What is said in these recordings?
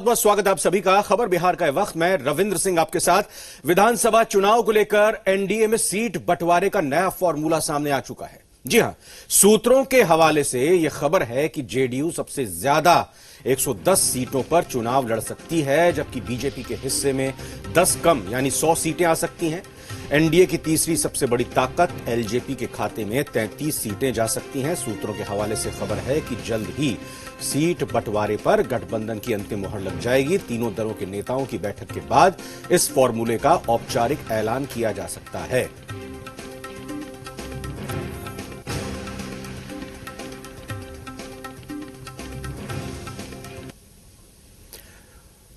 बहुत स्वागत आप सभी का खबर बिहार का वक्त। मैं रविंद्र सिंह आपके साथ। विधानसभा चुनाव को लेकर एनडीए में सीट बंटवारे का नया फॉर्मूला सामने आ चुका है। जी हां, सूत्रों के हवाले से यह खबर है कि जेडीयू सबसे ज्यादा 110 सीटों पर चुनाव लड़ सकती है, जबकि बीजेपी के हिस्से में 10 कम यानी 100 सीटें आ सकती हैं। एनडीए की तीसरी सबसे बड़ी ताकत एलजेपी के खाते में 33 सीटें जा सकती हैं। सूत्रों के हवाले से खबर है कि जल्द ही सीट बंटवारे पर गठबंधन की अंतिम मुहर लग जाएगी। तीनों दलों के नेताओं की बैठक के बाद इस फॉर्मूले का औपचारिक ऐलान किया जा सकता है।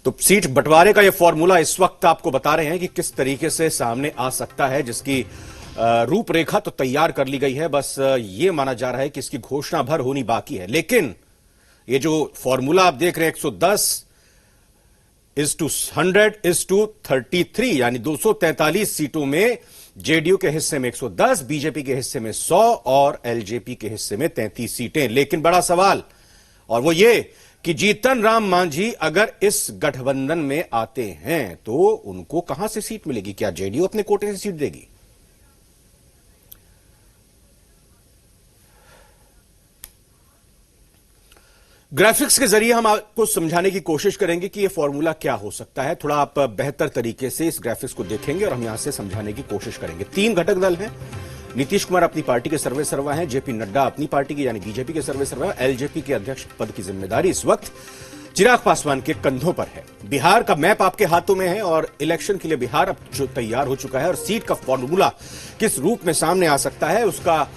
तो सीट बंटवारे का यह फॉर्मूला इस वक्त आपको बता रहे हैं कि किस तरीके से सामने आ सकता है, जिसकी रूपरेखा तो तैयार कर ली गई है। बस यह माना जा रहा है कि इसकी घोषणा भर होनी बाकी है। लेकिन ये जो फॉर्मूला आप देख रहे हैं 110 इज टू 100 इज टू 33 यानी 243 सीटों में जेडीयू के हिस्से में 110, बीजेपी के हिस्से में 100 और एलजेपी के हिस्से में 33 सीटें। लेकिन बड़ा सवाल और वो ये कि जीतन राम मांझी अगर इस गठबंधन में आते हैं तो उनको कहां से सीट मिलेगी? क्या जेडीयू अपने कोटे से सीट देगी? ग्राफिक्स के जरिए हम आपको समझाने की कोशिश करेंगे कि यह फॉर्मूला क्या हो सकता है। थोड़ा आप बेहतर तरीके से इस ग्राफिक्स को देखेंगे और हम यहां से समझाने की कोशिश करेंगे। 3 घटक दल हैं। नीतीश कुमार अपनी पार्टी के सर्वे सर्वा हैं, जेपी नड्डा अपनी पार्टी की यानी बीजेपी के सर्वे सर्वा हैं। एलजेपी के अध्यक्ष पद की जिम्मेदारी इस वक्त चिराग पासवान के कंधों पर है। बिहार का मैप आपके हाथों में है और इलेक्शन के लिए बिहार अब जो तैयार हो चुका है और सीट का फॉर्मूला किस रूप में सामने आ सकता है उसका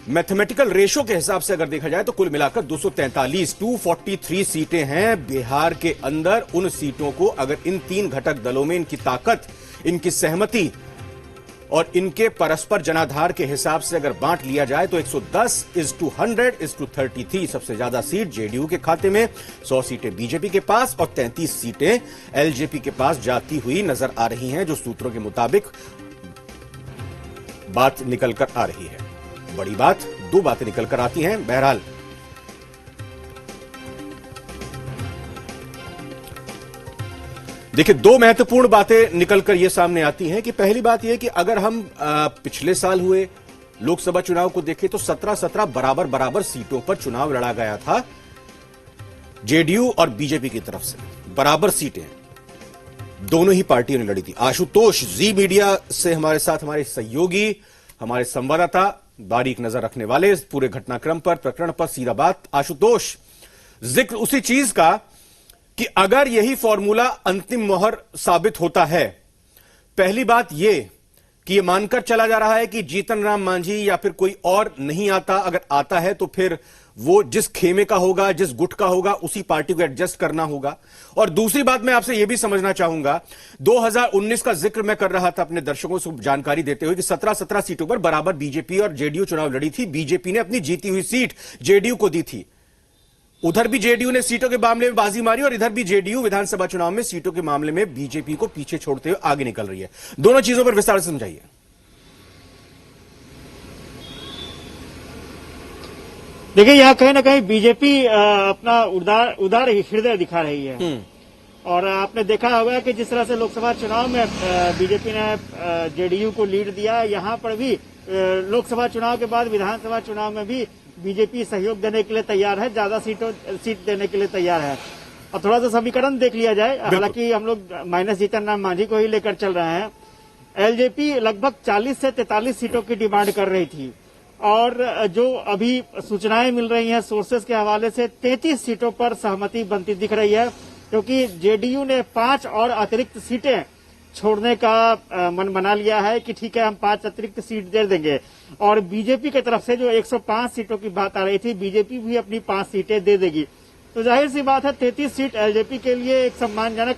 मैथमेटिकल रेशो के हिसाब से अगर देखा जाए तो कुल मिलाकर 243 सीटें हैं बिहार के अंदर। उन सीटों को अगर इन 3 घटक दलों में इनकी ताकत, इनकी सहमति और इनके परस्पर जनाधार के हिसाब से अगर बांट लिया जाए तो 110 इज टू 100 इज टू 33 सबसे ज्यादा सीट जेडीयू के खाते में, 100 सीटें बीजेपी के पास और 33 सीटें एलजेपी के पास जाती हुई नजर आ रही हैं, जो सूत्रों के मुताबिक बात निकलकर आ रही है। बड़ी बात, 2 बातें निकलकर आती हैं। बहरहाल देखिए, 2 महत्वपूर्ण बातें निकलकर यह सामने आती हैं कि पहली बात यह कि अगर हम पिछले साल हुए लोकसभा चुनाव को देखें तो 17 बराबर सीटों पर चुनाव लड़ा गया था जेडीयू और बीजेपी की तरफ से। बराबर सीटें दोनों ही पार्टियों ने लड़ी थी। आशुतोष जी मीडिया से हमारे साथ हमारे सहयोगी, हमारे संवाददाता, बारीक नजर रखने वाले इस पूरे घटनाक्रम पर, प्रकरण पर। सीधा बात आशुतोष, जिक्र उसी चीज का कि अगर यही फॉर्मूला अंतिम मोहर साबित होता है, पहली बात यह कि यह मानकर चला जा रहा है कि जीतन राम मांझी या फिर कोई और नहीं आता, अगर आता है तो फिर वो जिस खेमे का होगा, जिस गुट का होगा, उसी पार्टी को एडजस्ट करना होगा। और दूसरी बात मैं आपसे यह भी समझना चाहूंगा, 2019 का जिक्र मैं कर रहा था अपने दर्शकों को जानकारी देते हुए कि 17 सीटों पर बराबर बीजेपी और जेडीयू चुनाव लड़ी थी। बीजेपी ने अपनी जीती हुई सीट जेडीयू को दी थी। उधर भी जेडीयू ने सीटों के मामले में बाजी मारी और इधर भी जेडीयू विधानसभा चुनाव में सीटों के मामले में बीजेपी को पीछे छोड़ते हुए आगे निकल रही है। दोनों चीजों पर विस्तार से समझाइए। देखिए, यहाँ कहीं ना कहीं बीजेपी अपना उदार हृदय दिखा रही है। और आपने देखा होगा कि जिस तरह से लोकसभा चुनाव में बीजेपी ने जेडीयू को लीड दिया, यहाँ पर भी लोकसभा चुनाव के बाद विधानसभा चुनाव में भी बीजेपी सहयोग देने के लिए तैयार है, ज्यादा सीट देने के लिए तैयार है। और थोड़ा सा समीकरण देख लिया जाए, हालांकि हम लोग माइनस जीतन राम मांझी को ही लेकर चल रहे हैं। एलजेपी लगभग 40 से 43 सीटों की डिमांड कर रही थी और जो अभी सूचनाएं मिल रही हैं सोर्सेस के हवाले से 33 सीटों पर सहमति बनती दिख रही है, क्योंकि जेडीयू ने 5 और अतिरिक्त सीटें छोड़ने का मन बना लिया है कि ठीक है, हम 5 अतिरिक्त सीट दे देंगे। और बीजेपी की तरफ से जो 105 सीटों की बात आ रही थी, बीजेपी भी अपनी 5 सीटें दे देगी। तो जाहिर सी बात है 33 सीट एलजेपी के लिए एक सम्मानजनक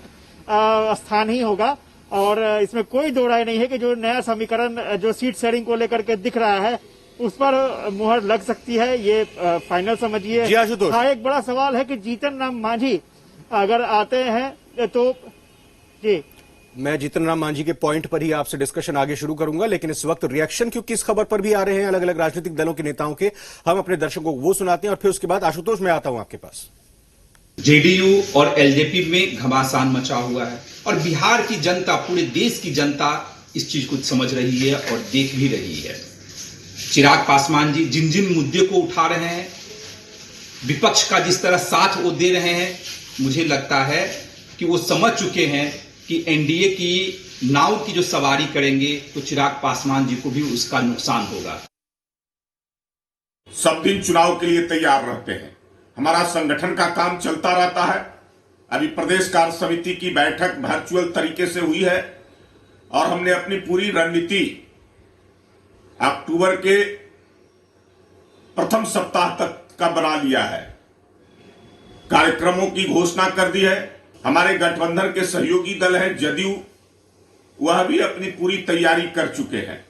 स्थान ही होगा और इसमें कोई दो राय नहीं है कि जो नया समीकरण जो सीट शेयरिंग को लेकर के दिख रहा है उस पर मुहर लग सकती है। ये फाइनल समझिए। हाँ, एक बड़ा सवाल है कि जीतन राम मांझी अगर आते हैं तो जी, मैं जीतन राम मांझी के पॉइंट पर ही आपसे डिस्कशन आगे शुरू करूंगा, लेकिन इस वक्त रिएक्शन क्योंकि इस खबर पर भी आ रहे हैं अलग अलग राजनीतिक दलों के नेताओं के, हम अपने दर्शकों को वो सुनाते हैं और फिर उसके बाद आशुतोष मैं आता हूं आपके पास। जेडीयू और एलजेपी में घमासान मचा हुआ है और बिहार की जनता, पूरे देश की जनता इस चीज को समझ रही है और देख भी रही है। चिराग पासवान जी जिन जिन मुद्दे को उठा रहे हैं, विपक्ष का जिस तरह साथ वो दे रहे हैं, मुझे लगता है कि वो समझ चुके हैं कि एनडीए की नाव की जो सवारी करेंगे तो चिराग पासवान जी को भी उसका नुकसान होगा। सब दिन चुनाव के लिए तैयार रहते हैं। हमारा संगठन का काम चलता रहता है। अभी प्रदेश कार्य समिति की बैठक वर्चुअल तरीके से हुई है और हमने अपनी पूरी रणनीति अक्टूबर के प्रथम सप्ताह तक का बना लिया है। कार्यक्रमों की घोषणा कर दी है। हमारे गठबंधन के सहयोगी दल है जदयू, वह भी अपनी पूरी तैयारी कर चुके हैं।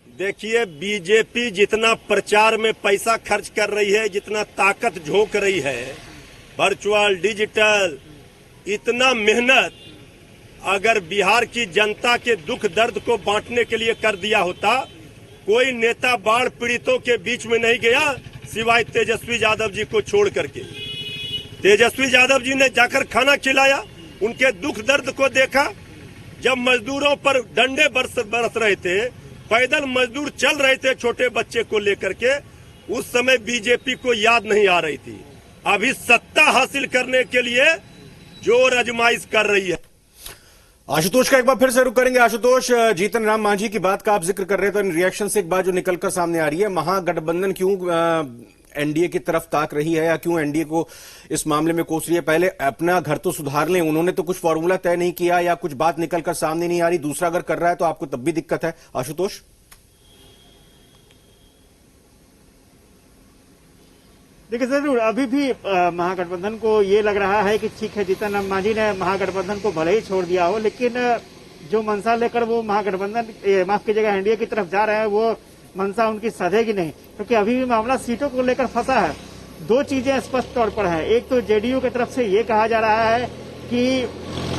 देखिए, बीजेपी जितना प्रचार में पैसा खर्च कर रही है, जितना ताकत झोंक रही है, वर्चुअल, डिजिटल, इतना मेहनत अगर बिहार की जनता के दुख दर्द को बांटने के लिए कर दिया होता, कोई नेता बाढ़ पीड़ितों के बीच में नहीं गया सिवाय तेजस्वी यादव जी को छोड़ करके। तेजस्वी यादव जी ने जाकर खाना खिलाया, उनके दुख दर्द को देखा। जब मजदूरों पर डंडे बरस रहे थे, पैदल मजदूर चल रहे थे छोटे बच्चे को लेकर के, उस समय बीजेपी को याद नहीं आ रही थी। अभी सत्ता हासिल करने के लिए जोर आजमाइश कर रही है। आशुतोष का एक बार फिर से रुक करेंगे। आशुतोष, जीतन राम मांझी की बात का आप जिक्र कर रहे थे, तो इन रिएक्शन से एक बात जो निकलकर सामने आ रही है, महागठबंधन क्यों एनडीए की तरफ ताक रही है या क्यों एनडीए को इस मामले में कोस रही है? पहले अपना घर तो सुधार लें, उन्होंने तो कुछ फॉर्मूला तय नहीं किया या कुछ बात निकलकर सामने नहीं आ रही, दूसरा अगर कर रहा है तो आपको तब भी दिक्कत है। आशुतोष, देखिए जरूर अभी भी महागठबंधन को ये लग रहा है कि ठीक है, जीतन राम मांझी ने महागठबंधन को भले ही छोड़ दिया हो, लेकिन जो मंशा लेकर वो महागठबंधन माफ कीजिएगा एनडीए की तरफ जा रहे हैं, वो मंशा उनकी सधेगी नहीं, क्योंकि अभी भी मामला सीटों को लेकर फंसा है। दो चीजें स्पष्ट तौर पर हैं। एक तो जेडीयू की तरफ से ये कहा जा रहा है कि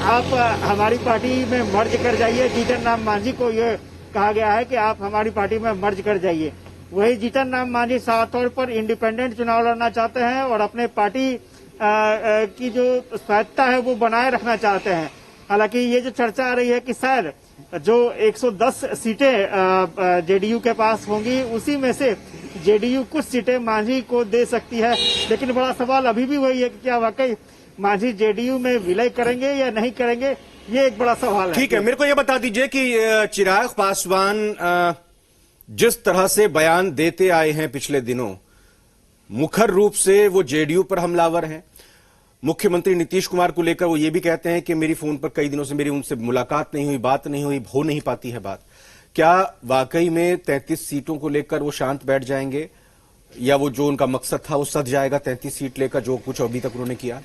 आप हमारी पार्टी में मर्ज कर जाइए। जीतन राम मांझी को ये कहा गया है कि आप हमारी पार्टी में मर्ज कर जाइए। वही जीतन राम मांझी साफ तौर पर इंडिपेंडेंट चुनाव लड़ना चाहते हैं और अपने पार्टी की जो स्वायत्ता है वो बनाए रखना चाहते हैं। हालांकि ये जो चर्चा आ रही है कि शायद जो 110 सीटें जेडीयू के पास होंगी, उसी में से जेडीयू कुछ सीटें मांझी को दे सकती है, लेकिन बड़ा सवाल अभी भी वही है कि क्या वाकई मांझी जेडीयू में विलय करेंगे या नहीं करेंगे, ये एक बड़ा सवाल है। ठीक है, मेरे को ये बता दीजिए कि चिराग पासवान जिस तरह से बयान देते आए हैं पिछले दिनों, मुखर रूप से वो जेडीयू पर हमलावर हैं। मुख्यमंत्री नीतीश कुमार को लेकर वो ये भी कहते हैं कि मेरी फोन पर कई दिनों से मेरी उनसे मुलाकात नहीं हुई, बात नहीं हुई, हो नहीं पाती है बात। क्या वाकई में 33 सीटों को लेकर वो शांत बैठ जाएंगे या वो जो उनका मकसद था वो सध जाएगा 33 सीट लेकर, जो कुछ अभी तक उन्होंने किया?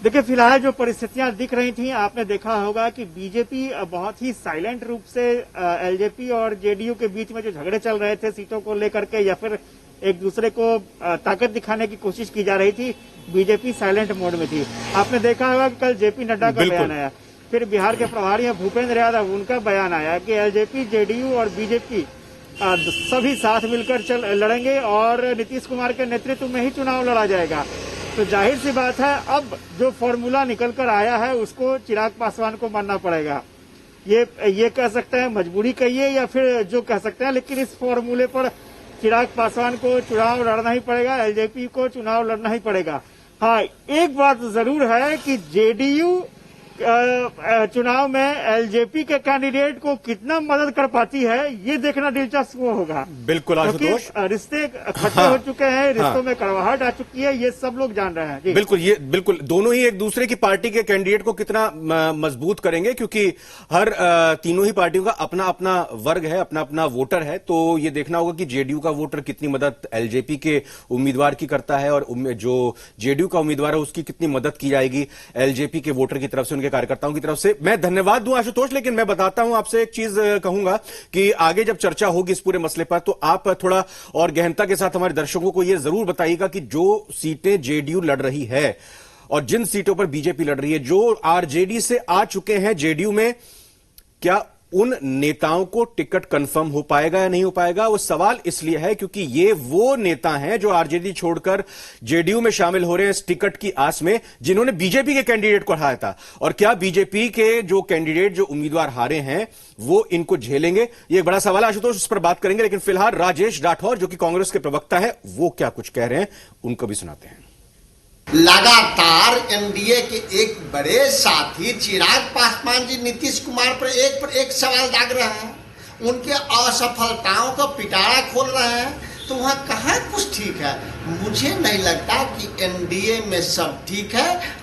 देखिए, फिलहाल जो परिस्थितियां दिख रही थी, आपने देखा होगा कि बीजेपी बहुत ही साइलेंट रूप से एलजेपी और जेडीयू के बीच में जो झगड़े चल रहे थे सीटों को लेकर के या फिर एक दूसरे को ताकत दिखाने की कोशिश की जा रही थी, बीजेपी साइलेंट मोड में थी। आपने देखा होगा कि कल जेपी नड्डा का बयान आया, फिर बिहार के प्रभारी भूपेंद्र यादव उनका बयान आया कि एलजेपी, जेडीयू और बीजेपी सभी साथ मिलकर लड़ेंगे और नीतीश कुमार के नेतृत्व में ही चुनाव लड़ा जाएगा। तो जाहिर सी बात है, अब जो फॉर्मूला निकल कर आया है उसको चिराग पासवान को मानना पड़ेगा। ये कह सकते हैं मजबूरी कहिए या फिर जो कह सकते हैं, लेकिन इस फॉर्मूले पर चिराग पासवान को चुनाव लड़ना ही पड़ेगा, एलजेपी को चुनाव लड़ना ही पड़ेगा। हाँ, एक बात जरूर है कि जेडीयू चुनाव में एलजेपी के कैंडिडेट को कितना मदद कर पाती है, ये देखना दिलचस्प होगा। बिल्कुल आशुतोष, रिश्ते खट्टे हो चुके हैं, रिश्तों में कड़वाहट आ चुकी है, ये सब लोग जान रहे हैं। बिल्कुल दोनों ही एक दूसरे की पार्टी के कैंडिडेट को कितना मजबूत करेंगे, क्योंकि हर तीनों ही पार्टियों का अपना अपना वर्ग है, अपना अपना वोटर है। तो ये देखना होगा कि जेडीयू का वोटर कितनी मदद एलजेपी के उम्मीदवार की करता है और जो जेडीयू का उम्मीदवार है उसकी कितनी मदद की जाएगी एलजेपी के वोटर की तरफ से, कार्यकर्ताओं की तरफ से। मैं धन्यवाद दूं आशुतोष, लेकिन मैं बताता हूं आपसे एक चीज कहूंगा कि आगे जब चर्चा होगी इस पूरे मसले पर, तो आप थोड़ा और गहनता के साथ हमारे दर्शकों को यह जरूर बताइएगा कि जो सीटें जेडीयू लड़ रही है और जिन सीटों पर बीजेपी लड़ रही है, जो आरजेडी से आ चुके हैं जेडीयू में, क्या उन नेताओं को टिकट कंफर्म हो पाएगा या नहीं हो पाएगा। वो सवाल इसलिए है क्योंकि ये वो नेता हैं जो आरजेडी छोड़कर जेडीयू में शामिल हो रहे हैं इस टिकट की आस में, जिन्होंने बीजेपी के कैंडिडेट को हराया था। और क्या बीजेपी के जो कैंडिडेट, जो उम्मीदवार हारे हैं, वो इनको झेलेंगे? ये एक बड़ा सवाल है आशुतोष, इस पर बात करेंगे। लेकिन फिलहाल राजेश राठौर जो कि कांग्रेस के प्रवक्ता है, वो क्या कुछ कह रहे हैं, उनको भी सुनाते हैं। लगातार एनडीए के एक बड़े साथी चिराग पासवान जी नीतीश कुमार पर एक सवाल दाग रहे हैं, उनके असफलताओं का पिटारा खोल रहे हैं, तो वहाँ कहाँ कुछ ठीक है? मुझे नहीं लगता कि एनडीए में सब ठीक है।